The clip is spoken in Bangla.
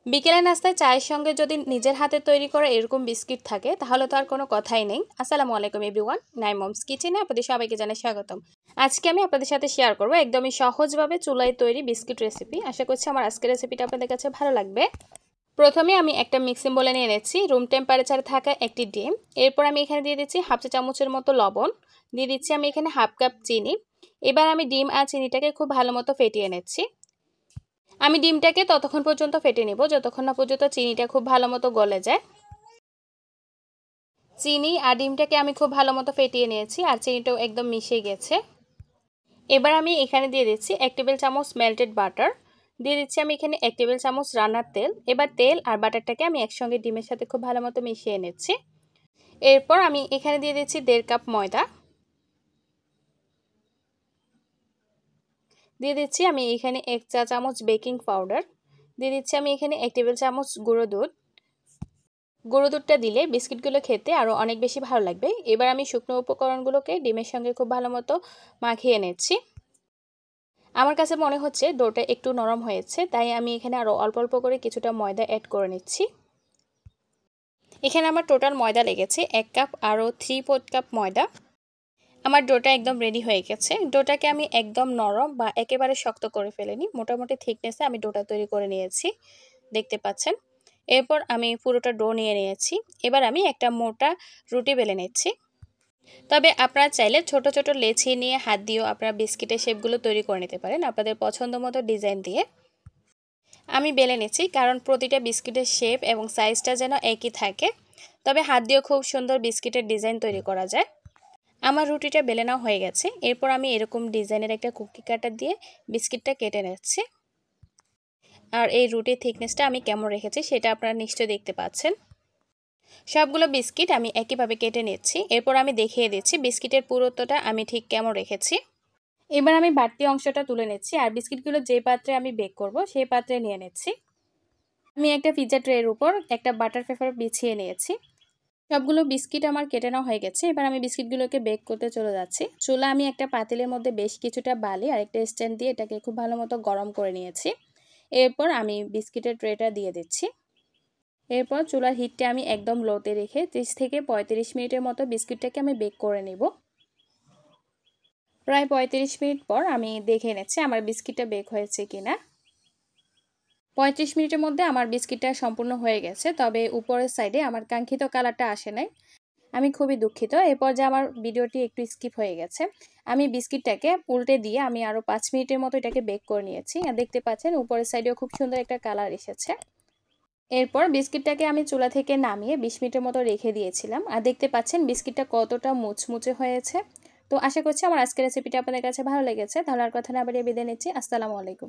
বিকেলের নাস্তায় চায়ের সঙ্গে যদি নিজের হাতে তৈরি করা এরকম বিস্কিট থাকে তাহলে তো আর কোনো কথাই নেই। আসসালামু আলাইকুম এভরিওয়ান, নাইম মমস কিচেনে আপনাদের সবাইকে জানাই স্বাগতম। আজকে আমি আপনাদের সাথে শেয়ার করব একদমই সহজভাবে চুলায় তৈরি বিস্কিট রেসিপি। আশা করছি আমার আজকের রেসিপিটা আপনাদের কাছে ভালো লাগবে। প্রথমে আমি একটা মিক্সিং বোলে নিয়ে নিচ্ছি রুম টেম্পারেচারে থাকা একটি ডিম। এরপর আমি এখানে দিয়ে দিচ্ছি হাফ চা চামচের মতো লবণ, দিয়ে দিচ্ছি আমি এখানে হাফ কাপ চিনি। এবার আমি ডিম আর চিনিটাকে খুব ভালো মতো ফেটিয়ে নিচ্ছি। আমি ডিমটাকে ততক্ষণ পর্যন্ত ফেটে নেব যতক্ষণ না পর্যন্ত চিনিটা খুব ভালো মতো গলে যায়। চিনি আর ডিমটাকে আমি খুব ভালো মতো ফেটিয়ে নিয়েছি আর চিনিটাও একদম মিশে গেছে। এবার আমি এখানে দিয়ে দিচ্ছি 1 টেবিল চামচ মেল্টেড বাটার, দিয়ে দিচ্ছি আমি এখানে 1 টেবিল চামচ রান্নার তেল। এবার তেল আর বাটারটাকে আমি একসঙ্গে ডিমের সাথে খুব ভালো মতো মিশিয়ে নিচ্ছি। এরপর আমি এখানে দিয়ে দিচ্ছি 1.5 কাপ ময়দা, দিয়ে দিচ্ছি আমি এখানে 1 চা চামচ বেকিং পাউডার, দিয়ে দিচ্ছি আমি এখানে 1 টেবিল চামচ গুঁড়ো দুধ। গুঁড়ো দুধটা দিলে বিস্কিটগুলো খেতে আরও অনেক বেশি ভালো লাগবে। এবার আমি শুকনো উপকরণগুলোকে ডিমের সঙ্গে খুব ভালো মতো মাখিয়ে নিচ্ছি। আমার কাছে মনে হচ্ছে ডোটা একটু নরম হয়েছে, তাই আমি এখানে আরও অল্প অল্প করে কিছুটা ময়দা অ্যাড করে নিচ্ছি। এখানে আমার টোটাল ময়দা লেগেছে 1 কাপ, আরও 3/4 কাপ ময়দা। আমার ডোটা একদম রেডি হয়ে গেছে। ডোটাকে আমি একদম নরম বা একেবারে শক্ত করে ফেলিনি, মোটামুটি থিকনেসে আমি ডোটা তৈরি করে নিয়েছি, দেখতে পাচ্ছেন। এরপর আমি পুরোটা ডো নিয়ে নিয়েছি। এবার আমি একটা মোটা রুটি বেলে নিচ্ছি। তবে আপনারা চাইলে ছোট ছোট লেচি নিয়ে হাত দিয়েও আপনারা বিস্কিটের শেপগুলো তৈরি করে নিতে পারেন আপনাদের পছন্দ মতো ডিজাইন দিয়ে। আমি বেলে নিচ্ছি কারণ প্রতিটা বিস্কিটের শেপ এবং সাইজটা যেন একই থাকে। তবে হাত দিয়েও খুব সুন্দর বিস্কিটের ডিজাইন তৈরি করা যায়। আমার রুটিটা বেলে নেওয়া হয়ে গেছে। এরপর আমি এরকম ডিজাইনের একটা কুকি কাটার দিয়ে বিস্কিটটা কেটে নিচ্ছি। আর এই রুটির থিকনেসটা আমি কেমন রেখেছি সেটা আপনারা নিশ্চয়ই দেখতে পাচ্ছেন। সবগুলো বিস্কিট আমি একইভাবে কেটে নিচ্ছি। এরপর আমি দেখিয়ে দিচ্ছি বিস্কিটের পুরুত্বটা আমি ঠিক কেমন রেখেছি। এবার আমি বাড়তি অংশটা তুলে নিচ্ছি আর বিস্কিটগুলো যে পাত্রে আমি বেক করব সেই পাত্রে নিয়ে নিচ্ছি। আমি একটা পিৎজা ট্রের উপর একটা বাটার পেপার বিছিয়ে নিয়েছি। সবগুলো বিস্কিট আমার কেটে নেওয়া হয়ে গেছে। এবার আমি বিস্কিটগুলোকে বেক করতে চলে যাচ্ছি। চুলা আমি একটা পাতিলের মধ্যে বেশ কিছুটা বালি আর একটা স্ট্যান্ড দিয়ে এটাকে খুব ভালো মতো গরম করে নিয়েছি। এরপর আমি বিস্কিটের ট্রেটা দিয়ে দিচ্ছি। এরপর চুলার হিটটা আমি একদম লোতে রেখে 30 থেকে 35 মিনিটের মতো বিস্কিটটাকে আমি বেক করে নেব। প্রায় 35 মিনিট পর আমি দেখে নিচ্ছি আমার বিস্কিটটা বেক হয়েছে কিনা। 35 মিনিটের মধ্যে আমার বিস্কিটটা সম্পূর্ণ হয়ে গেছে, তবে উপরের সাইডে আমার কাঙ্ক্ষিত কালারটা আসে নাই। আমি খুবই দুঃখিত। এরপর যে আমার ভিডিওটি একটু স্কিপ হয়ে গেছে। আমি বিস্কিটটাকে উল্টে দিয়ে আমি আরও 5 মিনিটের মতো এটাকে বেক করে নিয়েছি। আর দেখতে পাচ্ছেন উপরের সাইডেও খুব সুন্দর একটা কালার এসেছে। এরপর বিস্কিটটাকে আমি চুলা থেকে নামিয়ে 20 মিনিটের মতো রেখে দিয়েছিলাম। আর দেখতে পাচ্ছেন বিস্কিটটা কতটা মুচমুচে হয়েছে। তো আশা করছি আমার আজকের রেসিপিটা আপনাদের কাছে ভালো লেগেছে। তাহলে আর কথা না বাড়িয়ে বিদায় নিচ্ছি। আসসালামু আলাইকুম।